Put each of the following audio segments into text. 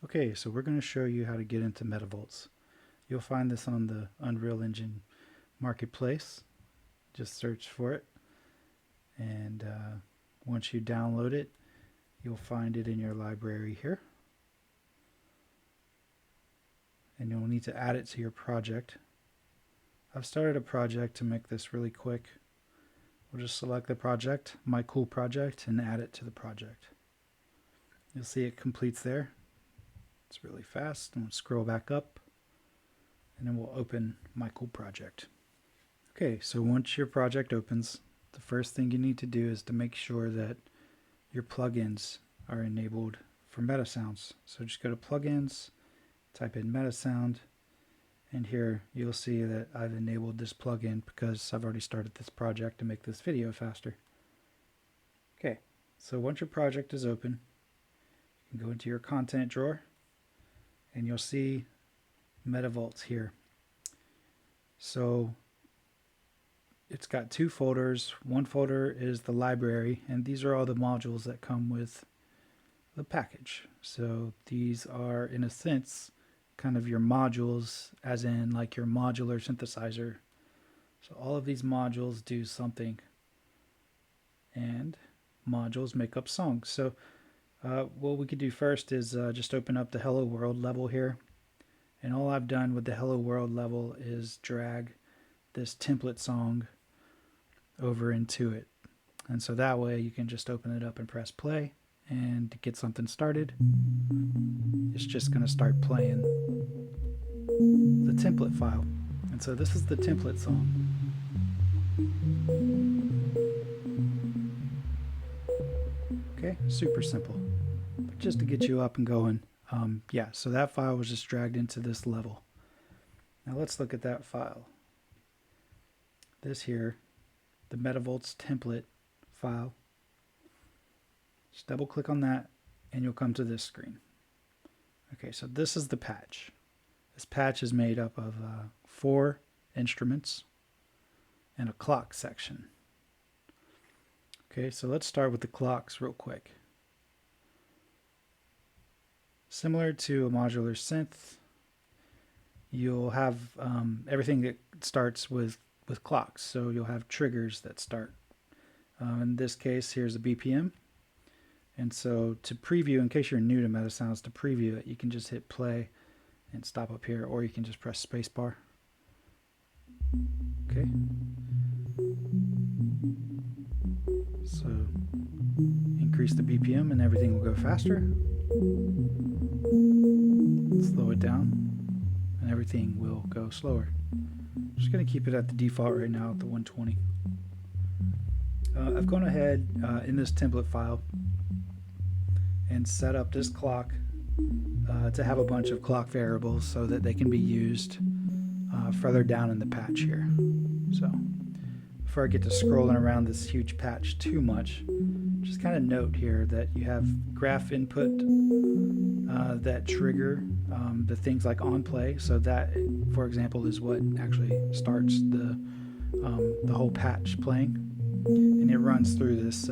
Okay, so we're going to show you how to get into MetaVolts. You'll find this on the Unreal Engine Marketplace. Just search for it, and once you download it, you'll find it in your library here. And you'll need to add it to your project. I've started a project to make this really quick. We'll just select the project, My Cool Project, and add it to the project. You'll see it completes there. It's really fast, and we'll scroll back up, and then we'll open My Cool Project. Okay, so once your project opens, the first thing you need to do is to make sure that your plugins are enabled for MetaSounds. So just go to Plugins, type in MetaSound, and here you'll see that I've enabled this plugin because I've already started this project to make this video faster. Okay, so once your project is open, you can go into your content drawer, and you'll see MetaVolts here. So it's got two folders. One folder is the library, and these are all the modules that come with the package. So these are, in a sense, kind of your modules, as in like your modular synthesizer. So all of these modules do something, and modules make up songs. So what we could do first is just open up the Hello World level here. And all I've done with the Hello World level is drag this template song over into it. And so that way you can just open it up and press play, and to get something started, it's just going to start playing the template file. And so this is the template song. Okay, super simple. But just to get you up and going, yeah, so that file was just dragged into this level. Now let's look at that file. This here, the MetaVolts template file. Just double click on that and you'll come to this screen. Okay, so this is the patch. This patch is made up of 4 instruments and a clock section. Okay, so let's start with the clocks real quick. Similar to a modular synth, you'll have everything that starts with clocks. So you'll have triggers that start. In this case, here's a BPM. And so to preview, in case you're new to MetaSounds, to preview it, you can just hit play and stop up here, or you can just press spacebar. Okay. So increase the BPM and everything will go faster. Slow it down and everything will go slower. I'm just going to keep it at the default right now at the 120. I've gone ahead in this template file and set up this clock to have a bunch of clock variables so that they can be used further down in the patch here. So before I get to scrolling around this huge patch too much, just kind of note here that you have graph input that trigger the things like on play. So that, for example, is what actually starts the whole patch playing, and it runs through this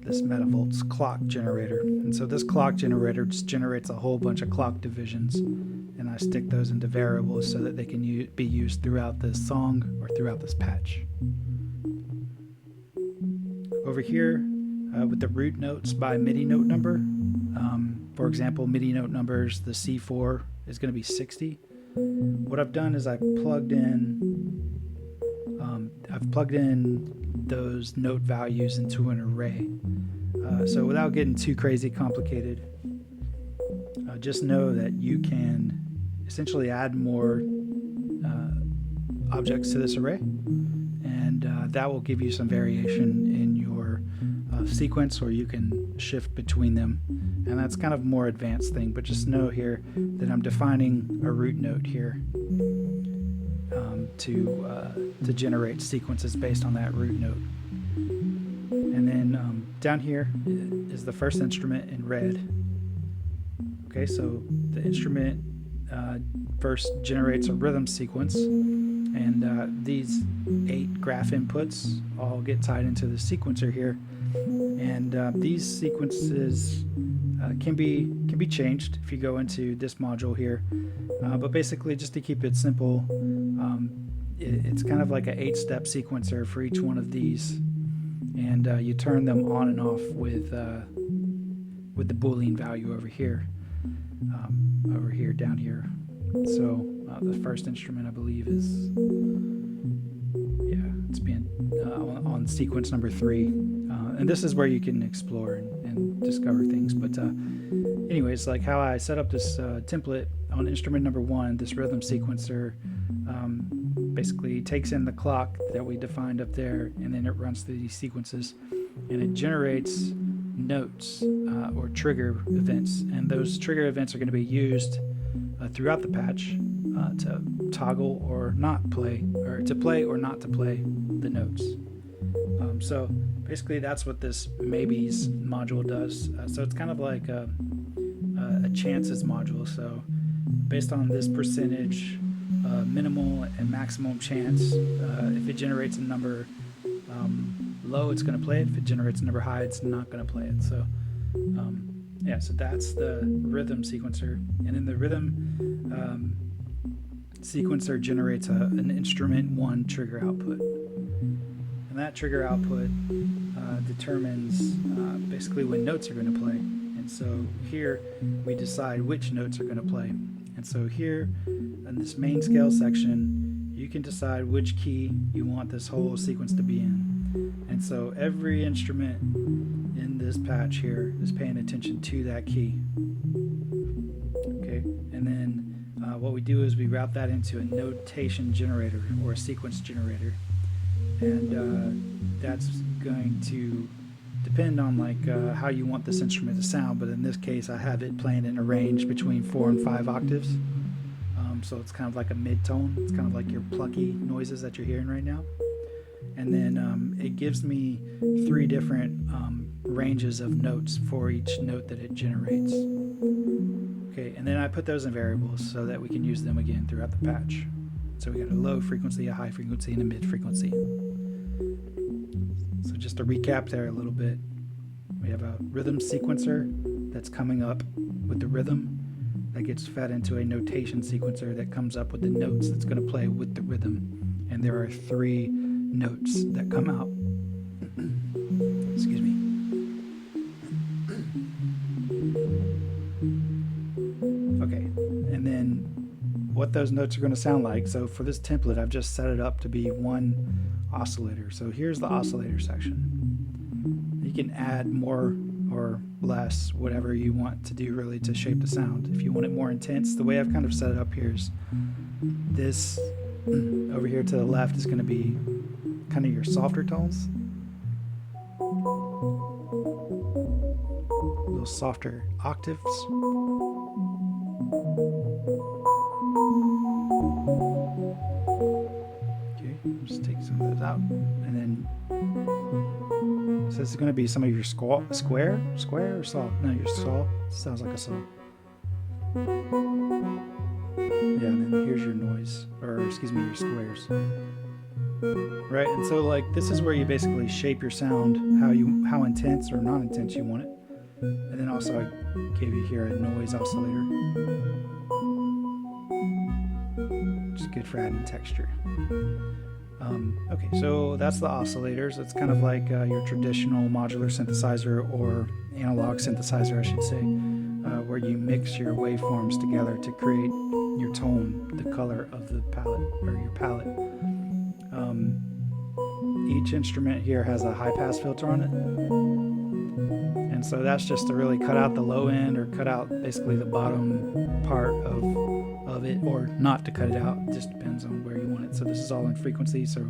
this MetaVolts clock generator. And so this clock generator just generates a whole bunch of clock divisions, and I stick those into variables so that they can be used throughout this song or throughout this patch. Over here with the root notes by MIDI note number, for example, MIDI note numbers, the C4 is going to be 60. What I've done is I've plugged in those note values into an array. So without getting too crazy complicated, just know that you can essentially add more objects to this array, and that will give you some variation in your sequence, or you can shift between them, and that's kind of a more advanced thing. But just know here that I'm defining a root note here to generate sequences based on that root note. And then down here is the first instrument in red. Okay, so the instrument first generates a rhythm sequence, and these 8 graph inputs all get tied into the sequencer here. And these sequences can be changed if you go into this module here, but basically, just to keep it simple, it's kind of like an 8-step sequencer for each one of these, and you turn them on and off with the Boolean value over here, down here. So the first instrument, I believe, is it's being on sequence number 3, and this is where you can explore and discover things. But anyways, like how I set up this template on instrument number 1, this rhythm sequencer basically takes in the clock that we defined up there, and then it runs through these sequences, and it generates notes or trigger events, and those trigger events are going to be used throughout the patch to toggle or not play, or to play or not to play the notes. So basically that's what this maybes module does. So it's kind of like a chances module. So based on this percentage, minimal and maximum chance, if it generates a number low, it's going to play it. If it generates a number high, it's not going to play it. So so that's the rhythm sequencer, and then the rhythm sequencer generates an instrument 1 trigger output, and that trigger output determines basically when notes are going to play. And so here we decide which notes are going to play. And so here in this main scale section, you can decide which key you want this whole sequence to be in. And so every instrument in this patch here is paying attention to that key. Okay, and then what we do is we route that into a notation generator or a sequence generator, and that's going to depend on like how you want this instrument to sound. But in this case, I have it playing in a range between 4 and 5 octaves. So it's kind of like a mid-tone. It's kind of like your plucky noises that you're hearing right now. And then it gives me 3 different ranges of notes for each note that it generates. Okay, and then I put those in variables so that we can use them again throughout the patch. So we got a low frequency, a high frequency, and a mid frequency. So just to recap there a little bit, we have a rhythm sequencer that's coming up with the rhythm that gets fed into a notation sequencer that comes up with the notes that's going to play with the rhythm. And there are 3 notes that come out. Excuse me. Okay, and then what those notes are going to sound like. So for this template, I've just set it up to be 1 oscillator. So here's the oscillator section. You can add more or less, whatever you want to do really to shape the sound. If you want it more intense, the way I've kind of set it up here is this over here to the left is going to be kind of your softer tones, a little softer octaves. Okay, just take some of those out, and then so this is going to be some of your square or saw. No, your saw sounds like a saw. Yeah, and then here's your noise, or excuse me, your squares. Right, and so like this is where you basically shape your sound, how intense or not intense you want it. And then also I gave you here a noise oscillator, which is good for adding texture. Okay, so that's the oscillators. It's kind of like your traditional modular synthesizer, or analog synthesizer I should say, where you mix your waveforms together to create your tone, the color of the palette, or your palette. Each instrument here has a high pass filter on it, and so that's just to really cut out the low end, or cut out basically the bottom part of it, or not to cut it out. It just depends on where you want it. So this is all in frequency, so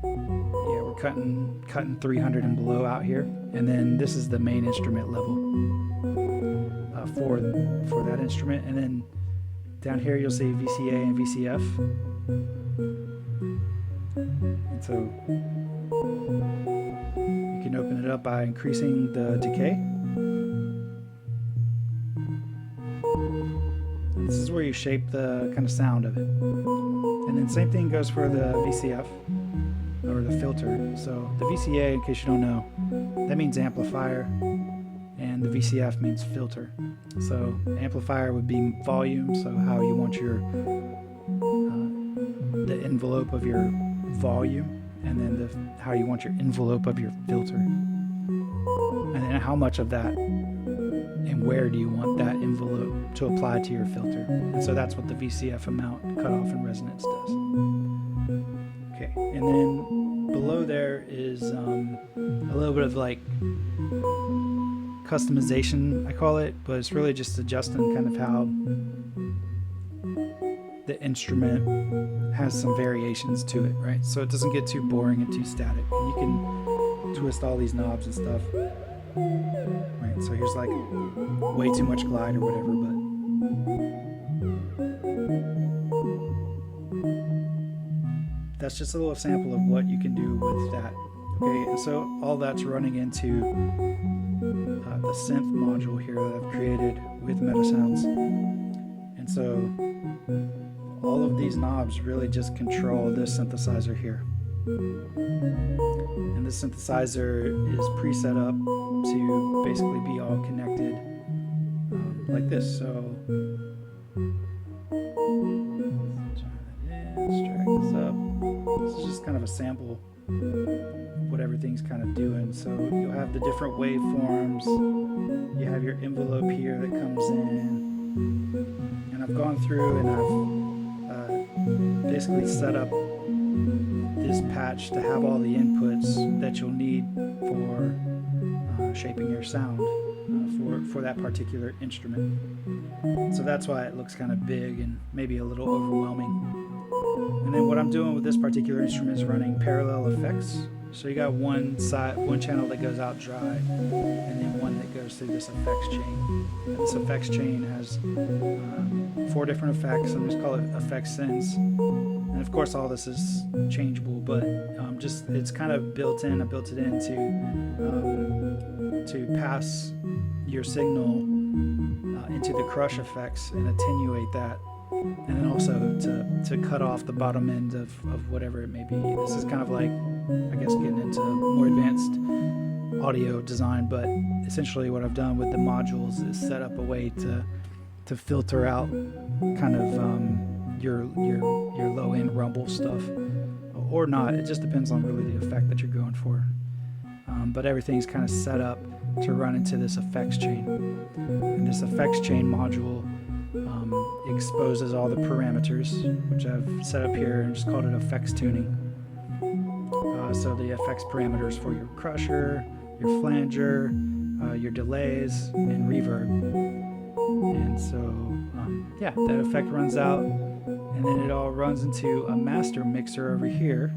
yeah, we're cutting 300 and below out here, and then this is the main instrument level for that instrument. And then down here you'll see VCA and VCF. And so you can open it up by increasing the decay. And this is where you shape the kind of sound of it. And then same thing goes for the VCF, or the filter. So the VCA, in case you don't know, that means amplifier, and and the VCF means filter. So amplifier would be volume, so how you want your the envelope of your volume, and then how you want your envelope of your filter, and then how much of that and where do you want that envelope to apply to your filter. And so that's what the VCF amount, cutoff, and resonance does. Okay, and then below there is a little bit of like customization, I call it, but it's really just adjusting kind of how the instrument has some variations to it, right? So it doesn't get too boring and too static. And you can twist all these knobs and stuff, right? So here's like way too much glide or whatever, but that's just a little sample of what you can do with that. Okay, and so all that's running into the synth module here that I've created with MetaSounds. And so all of these knobs really just control this synthesizer here. And this synthesizer is pre-set up to basically be all connected like this. So let's drag this up. This is just kind of a sample of what everything's kind of doing. So you'll have the different waveforms. You have your envelope here that comes in. And I've gone through and I've basically set up this patch to have all the inputs that you'll need for shaping your sound for that particular instrument. So that's why it looks kind of big and maybe a little overwhelming. And then what I'm doing with this particular instrument is running parallel effects. So you got one channel that goes out dry, and then one that goes through this effects chain. And this effects chain has 4 different effects. I'm just call it effects sends. And of course all this is changeable, but just it's kind of built in. I built it in to pass your signal into the crush effects and attenuate that, and then also to cut off the bottom end of whatever it may be. This is kind of like, I guess, getting into more advanced audio design, but essentially what I've done with the modules is set up a way to filter out kind of your low-end rumble stuff, or not. It just depends on really the effect that you're going for. But everything's kind of set up to run into this effects chain. And this effects chain module exposes all the parameters, which I've set up here and just called it effects tuning. So the effects parameters for your crusher, your flanger, your delays, and reverb. And so, yeah, that effect runs out, and then it all runs into a master mixer over here.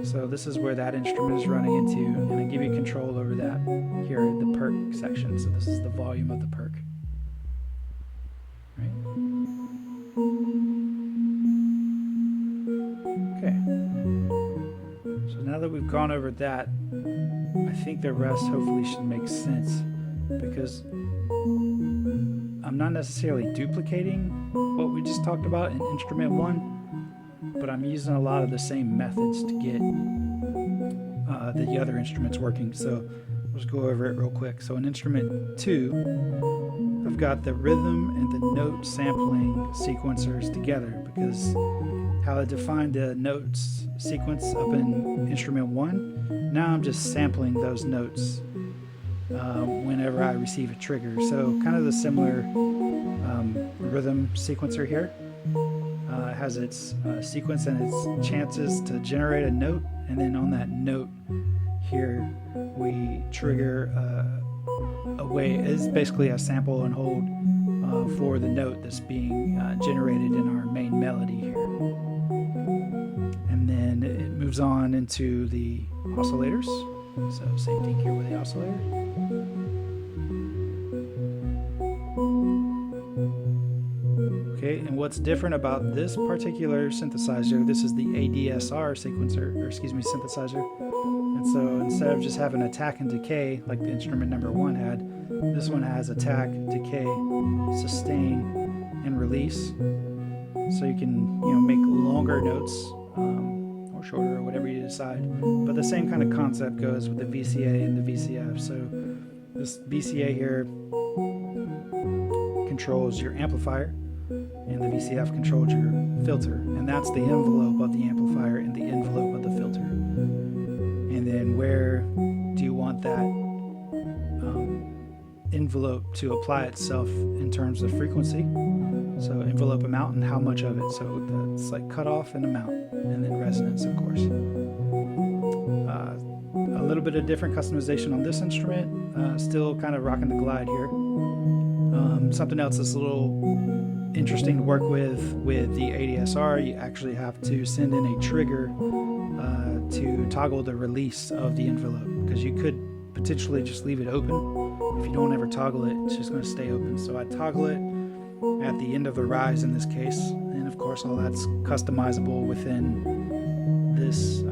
So this is where that instrument is running into, and I give you control over that here at the perk section. So this is the volume of the perk. Right. Okay. So now that we've gone over that, I think the rest hopefully should make sense, because I'm not necessarily duplicating what we just talked about in instrument 1, but I'm using a lot of the same methods to get the other instruments working. So let's go over it real quick. So in instrument 2, I've got the rhythm and the note sampling sequencers together, because how I defined the notes sequence up in instrument 1, now I'm just sampling those notes whenever I receive a trigger. So kind of the similar rhythm sequencer here. Has its sequence and its chances to generate a note, and then on that note here we trigger a way. It's basically a sample and hold for the note that's being generated in our main melody here. And then it moves on into the oscillators. So same thing here with the oscillator. Okay, and what's different about this particular synthesizer, this is the ADSR synthesizer. And so instead of just having attack and decay like the instrument number 1 had, this one has attack, decay, sustain, and release. So you can, make longer notes or shorter, or whatever you decide. But the same kind of concept goes with the VCA and the VCF. So This BCA here controls your amplifier, and the VCF controls your filter, and that's the envelope of the amplifier and the envelope of the filter. And then where do you want that envelope to apply itself in terms of frequency? So envelope amount and how much of it. So that's like cutoff and amount, and then resonance, of course. A little bit of different customization on this instrument. Still kind of rocking the glide here. Something else that's a little interesting to work with the ADSR, you actually have to send in a trigger to toggle the release of the envelope, because you could potentially just leave it open. If you don't ever toggle it, it's just going to stay open. So I toggle it at the end of the rise in this case, and of course all that's customizable within this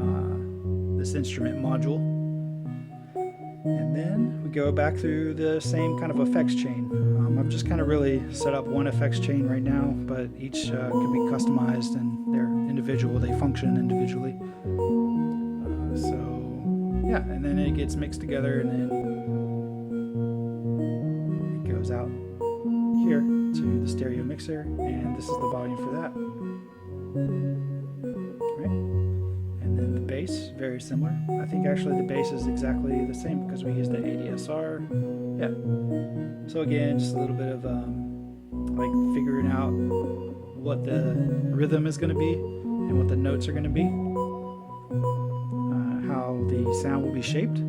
this instrument module. And then we go back through the same kind of effects chain. I've just kind of really set up one effects chain right now, but each can be customized and they're individual, they function individually. So yeah, and then it gets mixed together, and then it goes out here to the stereo mixer, and this is the volume for that. Right? And then the bass, very similar. I think actually the bass is exactly the same because we use the ADSR. Yeah. So again, just a little bit of like figuring out what the rhythm is going to be and what the notes are going to be, how the sound will be shaped.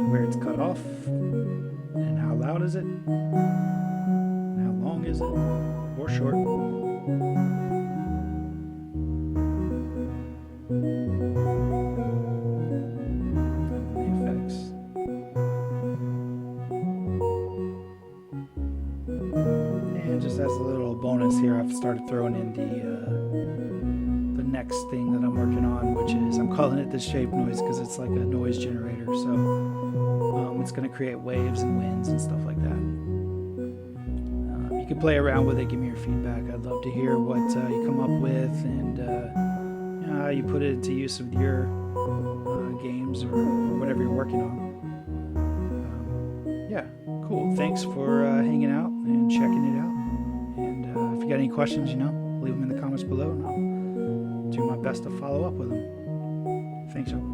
Where it's cut off, and how loud is it, and how long is it, or short. The effects. And just as a little bonus here, I've started throwing in the next thing that I'm working on, which is, I'm calling it the shape noise because it's like a noise generator. So it's going to create waves and winds and stuff like that. You can play around with it, give me your feedback. I'd love to hear what you come up with, and how you put it into use with your games or whatever you're working on. Yeah, cool. Thanks for hanging out and checking it out. And if you got any questions, leave them in the comments below, and I'll do my best to follow up with them. Thanks, y'all.